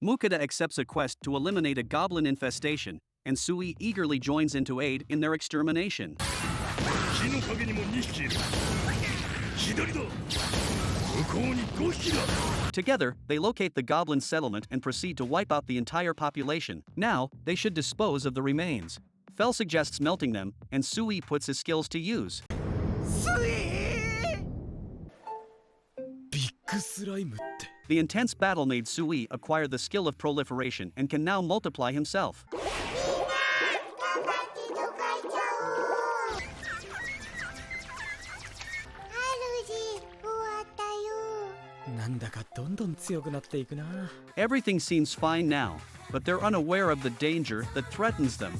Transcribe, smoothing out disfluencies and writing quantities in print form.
Mukada accepts a quest to eliminate a goblin infestation, and Sui eagerly joins in to aid in their extermination. Together, they locate the goblin settlement and proceed to wipe out the entire population. Now, they should dispose of the remains. Fell suggests melting them, and Sui puts his skills to use. The intense battle made Sui acquire the skill of proliferation and can now multiply himself. Everything seems fine now, but they're unaware of the danger that threatens them.